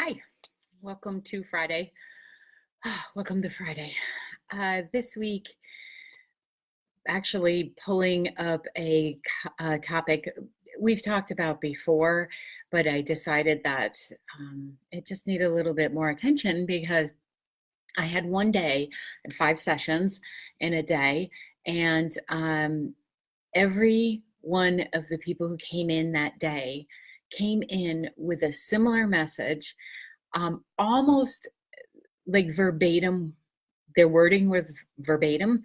Hi, welcome to Friday. Welcome to Friday. This week, actually pulling up a topic we've talked about before, but I decided that it just needed a little bit more attention because I had one day and 5 sessions in a day, and every one of the people who came in that day came in with a similar message, almost like verbatim. Their wording was verbatim,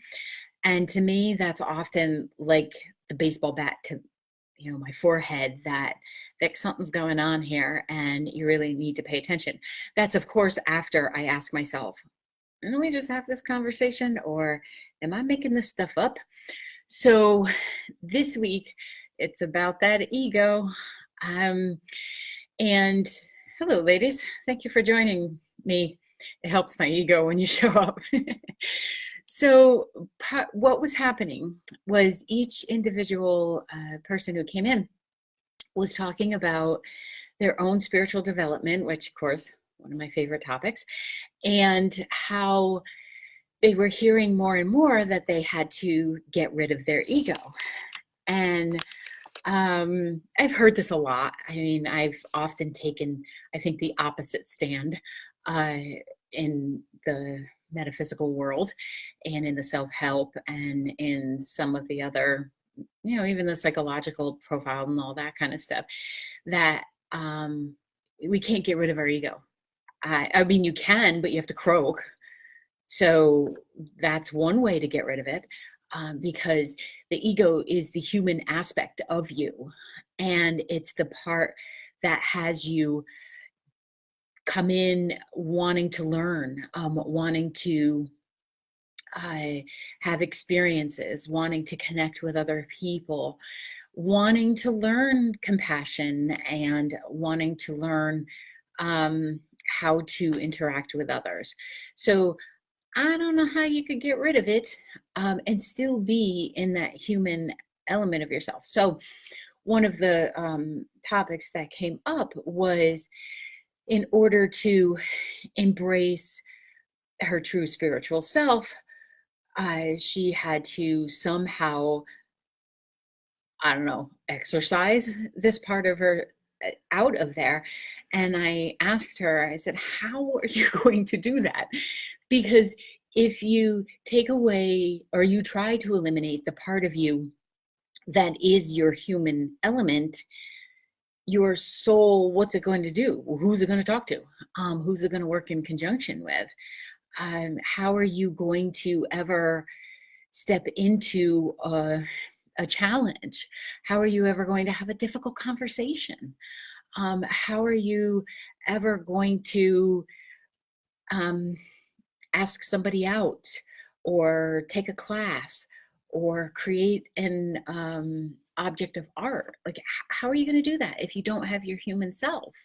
and to me that's often like the baseball bat to my forehead, that something's going on here and you really need to pay attention. That's of course after I ask myself, "Didn't we just have this conversation, or am I making this stuff up?" So this week it's about that ego. um and hello ladies, thank you for joining me. It helps my ego when you show up. So what was happening was each individual person who came in was talking about their own spiritual development, which of course one of my favorite topics, and how they were hearing more and more that they had to get rid of their ego. And I've heard this a lot. I mean, I've often taken, I think, the opposite stand uh, in the metaphysical world and in the self-help and in some of the other, even the psychological profile and all that kind of stuff, that we can't get rid of our ego. I mean, you can, but you have to croak. So that's one way to get rid of it. Because the ego is the human aspect of you, and it's the part that has you come in wanting to learn, wanting to have experiences, wanting to connect with other people, wanting to learn compassion, and wanting to learn how to interact with others. So I don't know how you could get rid of it and still be in that human element of yourself. So one of the topics that came up was, in order to embrace her true spiritual self, she had to somehow, I don't know, exercise this part of her out of there. And I asked her, I said, how are you going to do that? Because if you take away or you try to eliminate the part of you that is your human element, your soul, what's it going to do? Who's it going to talk to? Who's it going to work in conjunction with? How are you going to ever step into a challenge? How are you ever going to have a difficult conversation? How are you ever going to ask somebody out, or take a class, or create an object of art? Like, how are you going to do that if you don't have your human self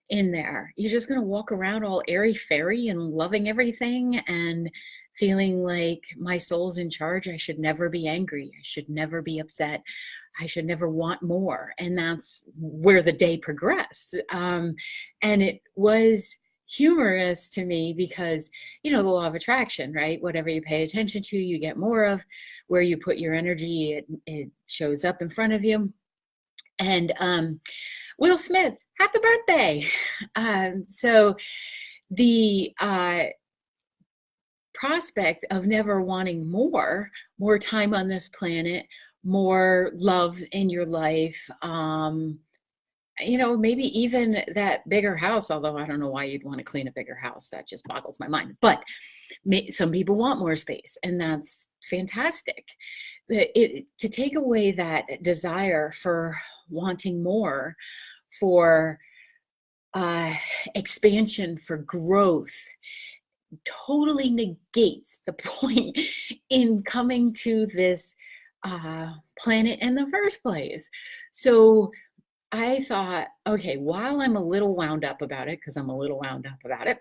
in there? You're just going to walk around all airy-fairy and loving everything and feeling like my soul's in charge. I should never be angry. I should never be upset. I should never want more. And that's where the day progressed. And it was humorous to me because, the law of attraction, right? Whatever you pay attention to, you get more of. Where you put your energy, it shows up in front of you. And Will Smith, happy birthday. So the prospect of never wanting more time on this planet, more love in your life, maybe even that bigger house, although I don't know why you'd want to clean a bigger house. That just boggles my mind. But some people want more space, and that's fantastic. To take away that desire for wanting more, for expansion, for growth, totally negates the point in coming to this planet in the first place. So I thought, okay, while I'm a little wound up about it, because I'm a little wound up about it,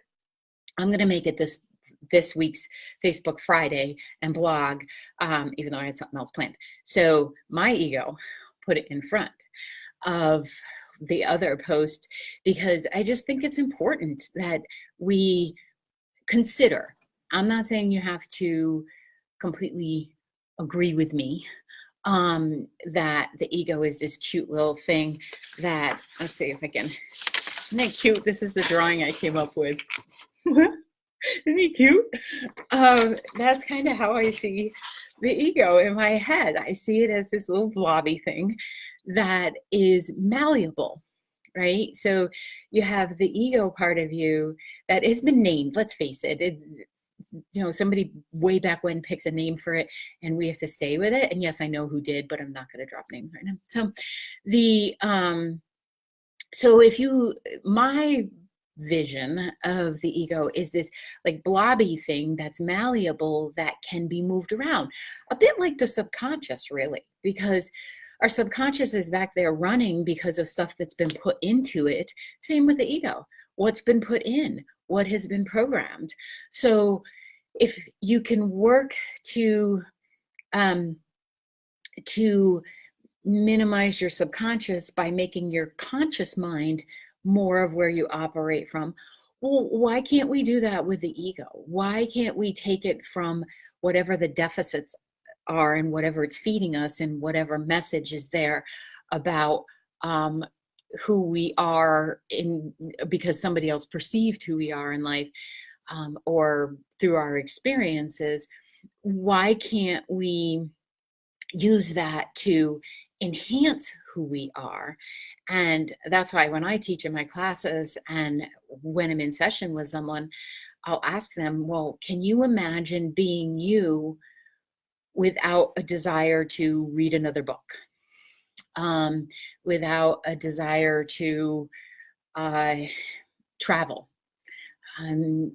I'm going to make it this week's Facebook Friday and blog, even though I had something else planned. So my ego put it in front of the other post, because I just think it's important that we consider. I'm not saying you have to completely agree with me, that the ego is this cute little thing that, let's see if I can, isn't that cute? This is the drawing I came up with. Isn't he cute? That's kind of how I see the ego in my head. I see it as this little blobby thing that is malleable, right? So you have the ego part of you that has been named. Let's face it, somebody way back when picks a name for it, and we have to stay with it. And yes, I know who did, but I'm not going to drop names right now. So my vision of the ego is this like blobby thing that's malleable, that can be moved around, a bit like the subconscious, really, because our subconscious is back there running because of stuff that's been put into it. Same with the ego. What's been put in, what has been programmed. So if you can work to minimize your subconscious by making your conscious mind more of where you operate from, well, why can't we do that with the ego? Why can't we take it from whatever the deficits are and whatever it's feeding us and whatever message is there about who we are because somebody else perceived who we are in life, or through our experiences? Why can't we use that to enhance who we are? And that's why when I teach in my classes and when I'm in session with someone, I'll ask them, well, can you imagine being you without a desire to read another book, without a desire to travel,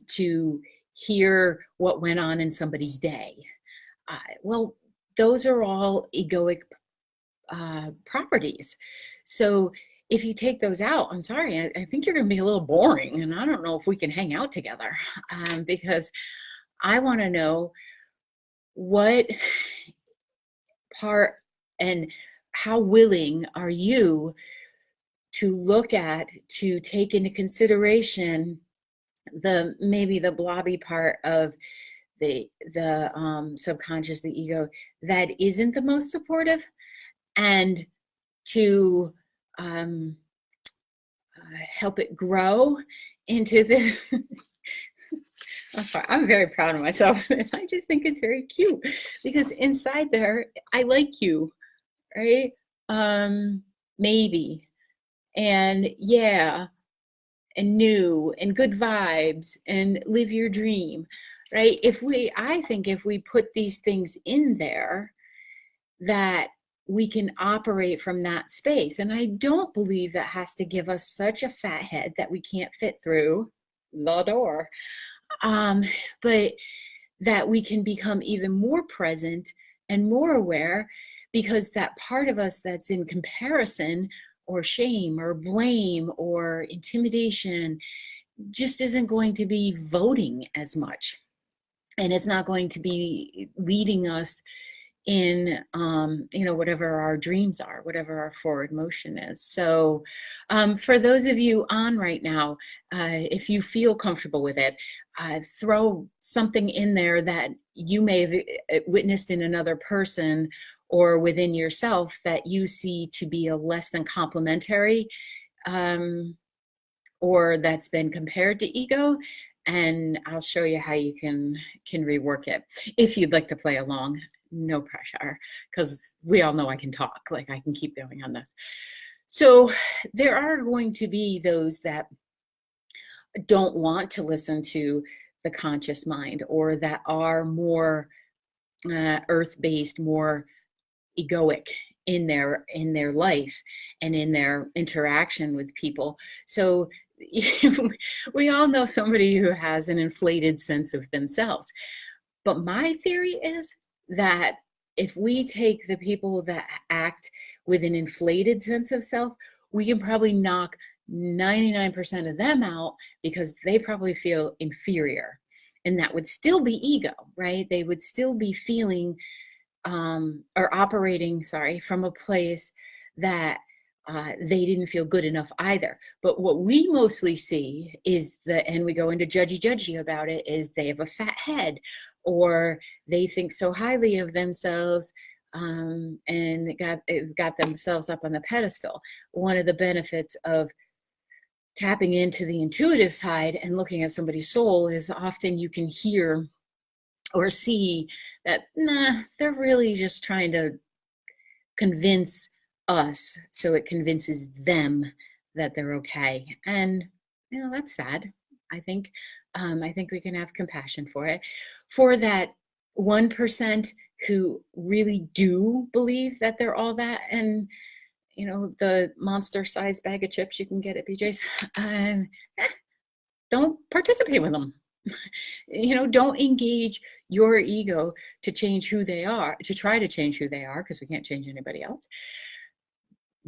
to hear what went on in somebody's day? Well, those are all egoic properties. So if you take those out, I'm sorry, I think you're going to be a little boring, and I don't know if we can hang out together, because I want to know what part and how willing are you to look at, to take into consideration maybe the blobby part of the subconscious, the ego, that isn't the most supportive, and to help it grow into the I'm very proud of myself. I just think it's very cute because inside there, I like you, right? Maybe. And yeah, and new and good vibes and live your dream, right? I think if we put these things in there, that we can operate from that space. And I don't believe that has to give us such a fat head that we can't fit through the door. But that we can become even more present and more aware, because that part of us that's in comparison or shame or blame or intimidation just isn't going to be voting as much. And it's not going to be leading us in whatever our dreams are, whatever our forward motion is. So for those of you on right now, if you feel comfortable with it, throw something in there that you may have witnessed in another person or within yourself that you see to be a less than complimentary, or that's been compared to ego, and I'll show you how you can rework it. If you'd like to play along, no pressure, because we all know I can talk, like I can keep going on this. So there are going to be those that don't want to listen to the conscious mind, or that are more earth-based, more egoic in their life and in their interaction with people. So we all know somebody who has an inflated sense of themselves. But my theory is that if we take the people that act with an inflated sense of self, we can probably knock 99% of them out, because they probably feel inferior. And that would still be ego, right? They would still be feeling or operating, from a place that they didn't feel good enough either. But what we mostly see is and we go into judgy about it, is they have a fat head, or they think so highly of themselves, and got themselves up on the pedestal. One of the benefits of tapping into the intuitive side and looking at somebody's soul is often you can hear or see that, nah, they're really just trying to convince us, so it convinces them that they're okay. And that's sad. I think we can have compassion for it, for that 1% who really do believe that they're all that. And the monster sized bag of chips you can get at BJ's, don't participate with them. Don't engage your ego to change who they are, to try to change who they are, because we can't change anybody else,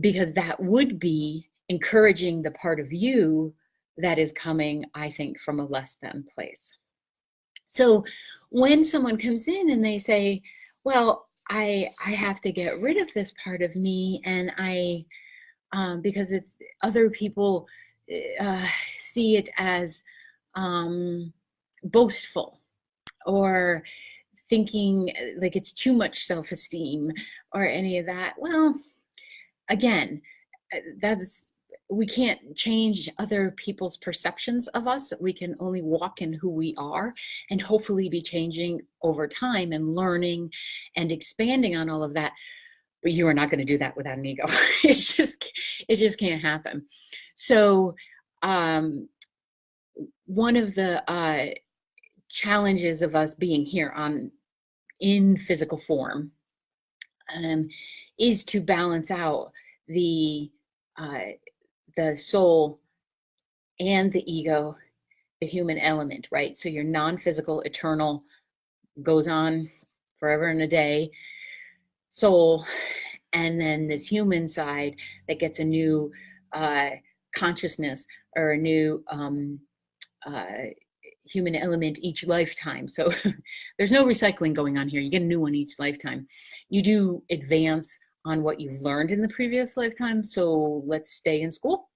because that would be encouraging the part of you that is coming, I think, from a less than place. So when someone comes in and they say, well, I have to get rid of this part of me, and because it's other people see it as boastful, or thinking like it's too much self-esteem, or any of that. Well, again, we can't change other people's perceptions of us. We can only walk in who we are, and hopefully be changing over time and learning and expanding on all of that. But you are not going to do that without an ego. It just can't happen. So one of the challenges of us being here in physical form is to balance out the soul and the ego, the human element, right? So your non-physical, eternal, goes on forever and a day soul, and then this human side that gets a new consciousness, or a new human element each lifetime. So there's no recycling going on here. You get a new one each lifetime. You do advance on what you've learned in the previous lifetime, so let's stay in school.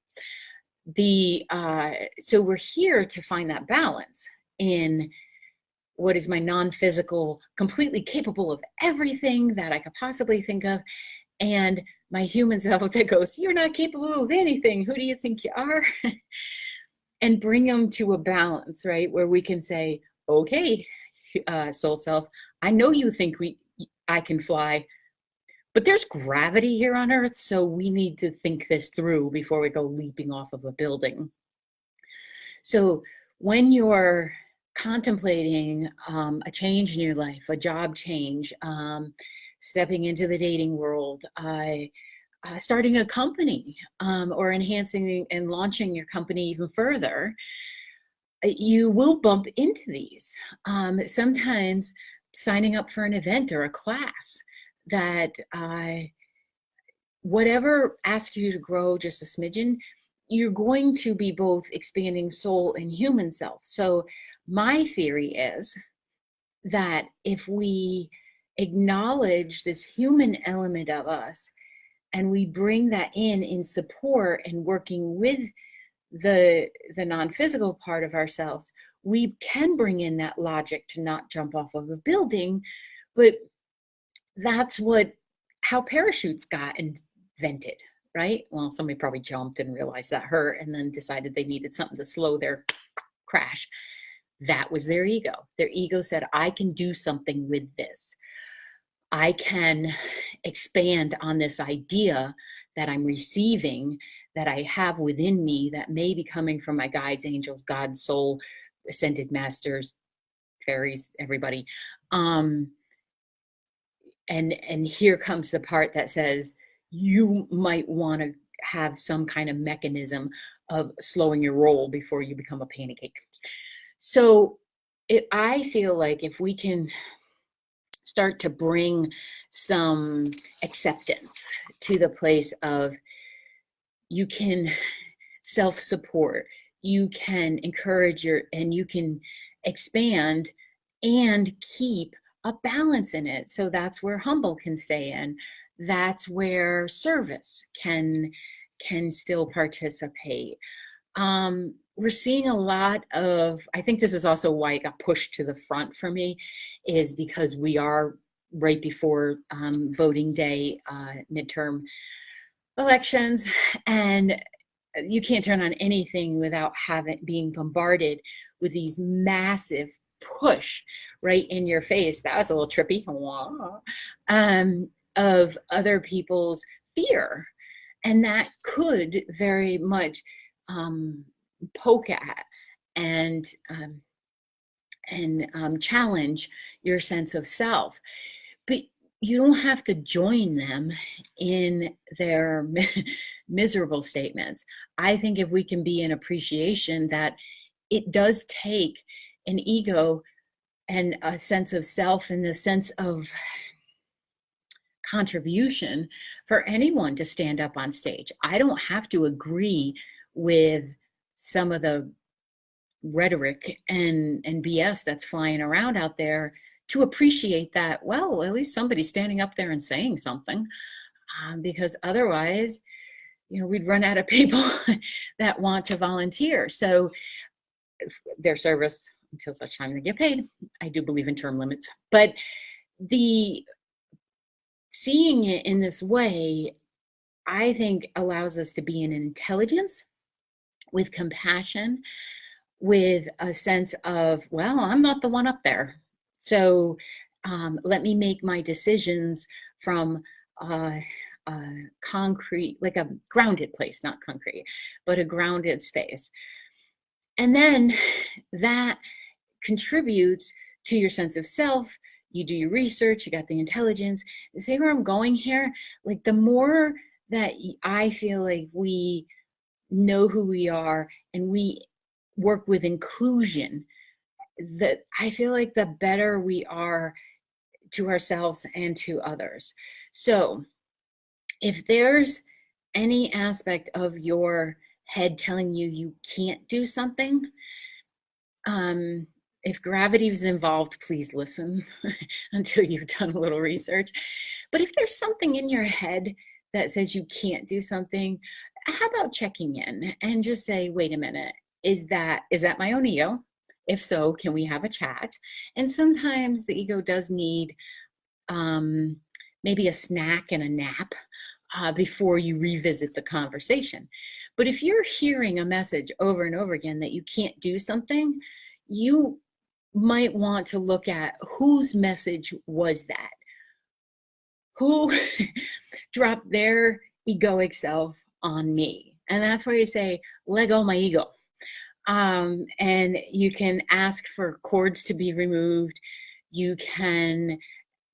So we're here to find that balance in what is my non-physical, completely capable of everything that I could possibly think of, and my human self that goes, you're not capable of anything, who do you think you are? And bring them to a balance, right? Where we can say, okay, soul self, I know you think I can fly, but there's gravity here on Earth, so we need to think this through before we go leaping off of a building. So when you're contemplating a change in your life, a job change, stepping into the dating world, starting a company, or enhancing and launching your company even further, you will bump into these. Sometimes signing up for an event or a class that whatever asks you to grow just a smidgen, you're going to be both expanding soul and human self. So my theory is that if we acknowledge this human element of us, and we bring that in support and working with the non-physical part of ourselves, we can bring in that logic to not jump off of a building. But that's how parachutes got invented, right? Well, somebody probably jumped and realized that hurt, and then decided they needed something to slow their crash. That was their ego. Their ego said, I can do something with this. I can expand on this idea that I'm receiving, that I have within me, that may be coming from my guides, angels, God, soul, ascended masters, fairies, everybody. And here comes the part that says, you might want to have some kind of mechanism of slowing your roll before you become a pancake. So I feel like if we can start to bring some acceptance to the place of, you can self-support, you can encourage and you can expand and keep a balance in it. So that's where humble can stay in. that's where service can still participate. We're seeing a lot of, I think this is also why it got pushed to the front for me, is because we are right before voting day, midterm elections, and you can't turn on anything without being bombarded with these massive push right in your face. That was a little trippy. Of other people's fear, and that could very much poke at and challenge your sense of self. But you don't have to join them in their miserable statements. I think if we can be in appreciation that it does take an ego and a sense of self and the sense of contribution for anyone to stand up on stage. I don't have to agree with some of the rhetoric and BS that's flying around out there to appreciate that, well, at least somebody's standing up there and saying something, because otherwise, we'd run out of people that want to volunteer. So their service until such time they get paid. I do believe in term limits, but seeing it in this way, I think allows us to be in intelligence, with compassion, with a sense of, well, I'm not the one up there. So let me make my decisions from concrete, like a grounded place, not concrete, but a grounded space. And then that contributes to your sense of self. You do your research, you got the intelligence, and say where I'm going here. Like the more that I feel like we know who we are and we work with inclusion, that I feel like the better we are to ourselves and to others. So if there's any aspect of your head telling you can't do something, if gravity is involved, please listen until you've done a little research. But if there's something in your head that says you can't do something, how about checking in and just say, wait a minute, is that my own ego? If so, can we have a chat? And sometimes the ego does need maybe a snack and a nap before you revisit the conversation. But if you're hearing a message over and over again that you can't do something, you might want to look at whose message was that? Who dropped their egoic self on me? And that's where you say, let go of my ego. And you can ask for cords to be removed. You can,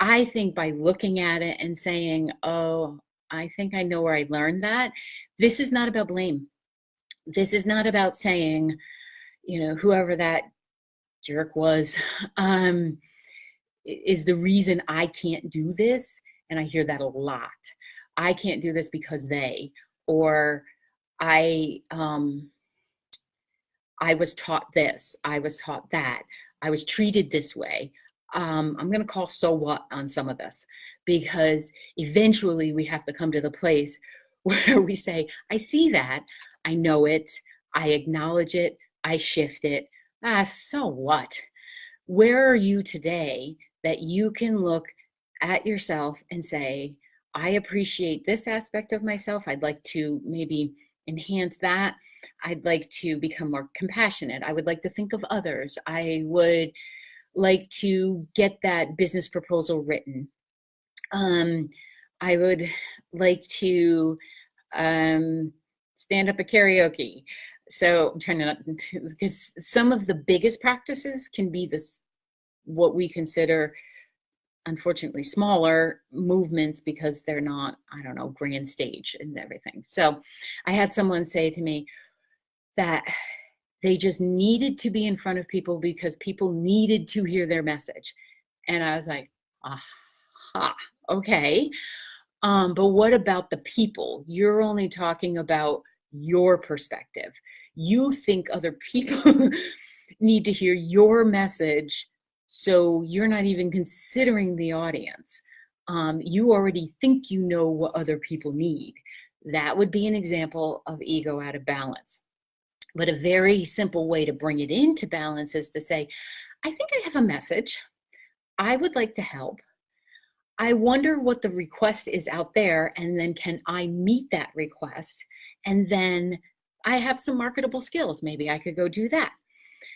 I think, by looking at it and saying, oh, I think I know where I learned that. This is not about blame. This is not about saying, whoever that jerk was is the reason I can't do this. And I hear that a lot. I can't do this because they, or I was taught this, I was taught that, I was treated this way. I'm going to call so what on some of this, because eventually we have to come to the place where we say, I see that, I know it, I acknowledge it, I shift it. So what? Where are you today that you can look at yourself and say, I appreciate this aspect of myself. I'd like to maybe enhance that. I'd like to become more compassionate. I would like to think of others. I would like to get that business proposal written. I would like to stand up at karaoke. So I'm trying to, because some of the biggest practices can be this, what we consider, unfortunately, smaller movements because they're not, grand stage and everything. So I had someone say to me that they just needed to be in front of people because people needed to hear their message. And I was like, aha, okay. But what about the people? You're only talking about your perspective. You think other people need to hear your message, so you're not even considering the audience. You already think you know what other people need. That would be an example of ego out of balance. But a very simple way to bring it into balance is to say, I think I have a message. I would like to help. I wonder what the request is out there, and then can I meet that request? And then I have some marketable skills. Maybe I could go do that.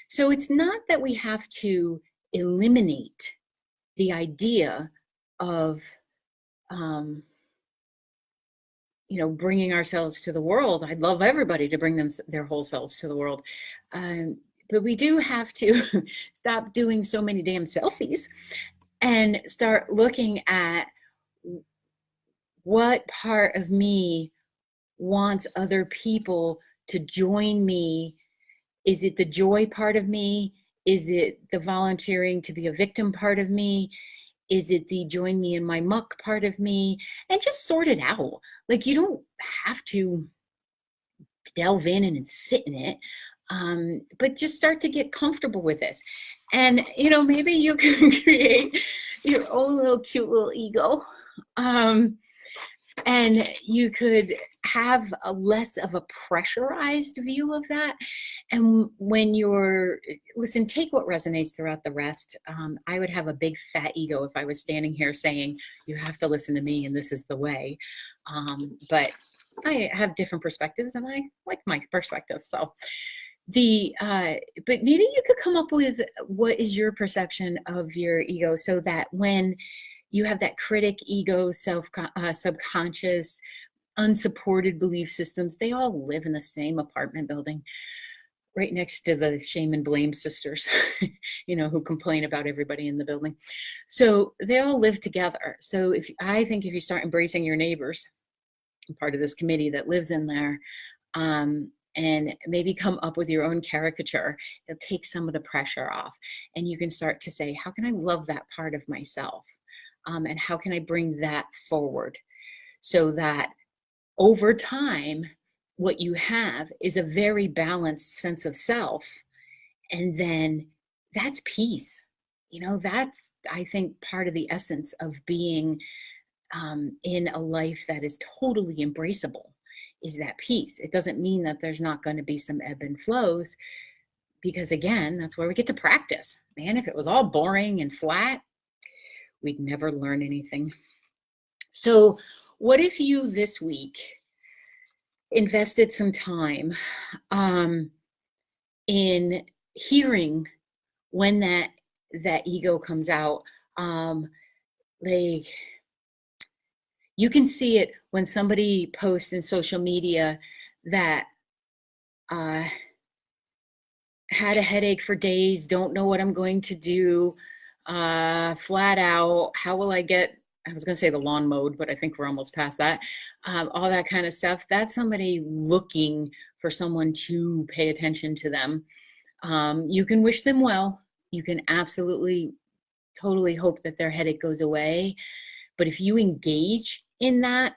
So it's not that we have to eliminate the idea of, bringing ourselves to the world. I'd love everybody to bring their whole selves to the world. But we do have to stop doing so many damn selfies and start looking at what part of me wants other people to join me. Is it the joy part of me? Is it the volunteering to be a victim part of me? Is it the join me in my muck part of me? And just sort it out. Like, you don't have to delve in and sit in it, but just start to get comfortable with this. And, maybe you can create your own little cute little ego. And you could have a less of a pressurized view of that. And when listen, take what resonates throughout the rest. I would have a big fat ego if I was standing here saying, you have to listen to me and this is the way. But I have different perspectives and I like my perspective. So but maybe you could come up with what is your perception of your ego, so that when you have that critic, ego, subconscious, unsupported belief systems, they all live in the same apartment building right next to the shame and blame sisters, who complain about everybody in the building. So they all live together. So I think if you start embracing your neighbors, part of this committee that lives in there, and maybe come up with your own caricature, it'll take some of the pressure off. And you can start to say, how can I love that part of myself? And how can I bring that forward, so that over time, what you have is a very balanced sense of self. And then that's peace. That's, I think, part of the essence of being in a life that is totally embraceable, is that peace. It doesn't mean that there's not going to be some ebb and flows, because again, that's where we get to practice. Man, if it was all boring and flat, we'd never learn anything. So what if you this week invested some time in hearing when that ego comes out? Like, you can see it when somebody posts in social media that had a headache for days, don't know what I'm going to do, flat out, how will I get, I was going to say the lawn mowed, but I think we're almost past that, all that kind of stuff. That's somebody looking for someone to pay attention to them. You can wish them well. You can absolutely, totally hope that their headache goes away. But if you engage in that,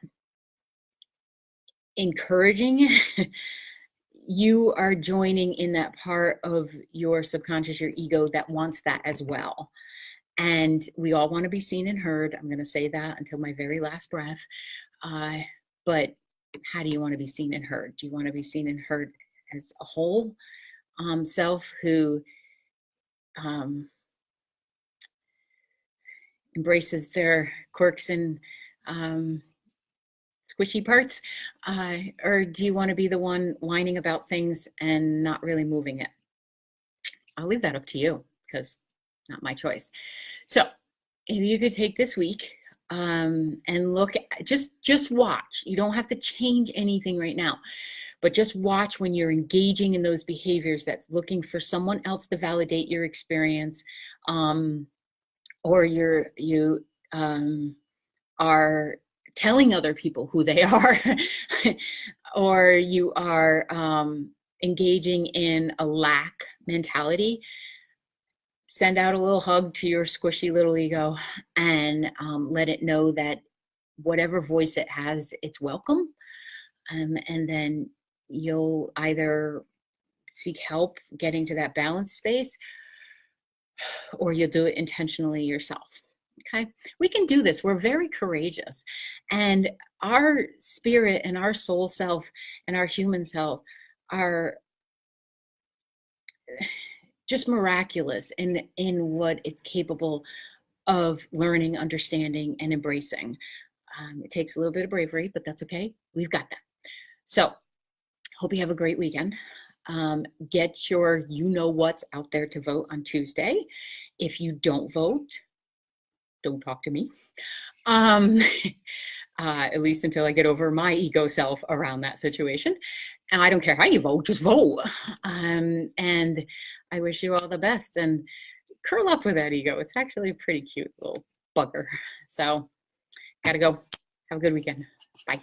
encouraging, you are joining in that part of your subconscious, your ego, that wants that as well. And we all want to be seen and heard. I'm going to say that until my very last breath. But how do you want to be seen and heard? Do you want to be seen and heard as a whole self who embraces their quirks and squishy parts? Or do you want to be the one whining about things and not really moving it? I'll leave that up to you, because not my choice. So if you could take this week and look at, just watch. You don't have to change anything right now, but just watch when you're engaging in those behaviors that's looking for someone else to validate your experience, or you are telling other people who they are, or you are engaging in a lack mentality. Send out a little hug to your squishy little ego and let it know that whatever voice it has, it's welcome. And then you'll either seek help getting to that balance space, or you'll do it intentionally yourself. Okay, we can do this. We're very courageous, and our spirit and our soul self and our human self are just miraculous in what it's capable of learning, understanding, and embracing. It takes a little bit of bravery, but that's okay. We've got that. So, hope you have a great weekend. Get your you know what's out there to vote on Tuesday. If you don't vote, don't talk to me. Um, at least until I get over my ego self around that situation. And I don't care how you vote, just vote. And I wish you all the best, and curl up with that ego. It's actually a pretty cute little bugger. So, gotta go. Have a good weekend. Bye.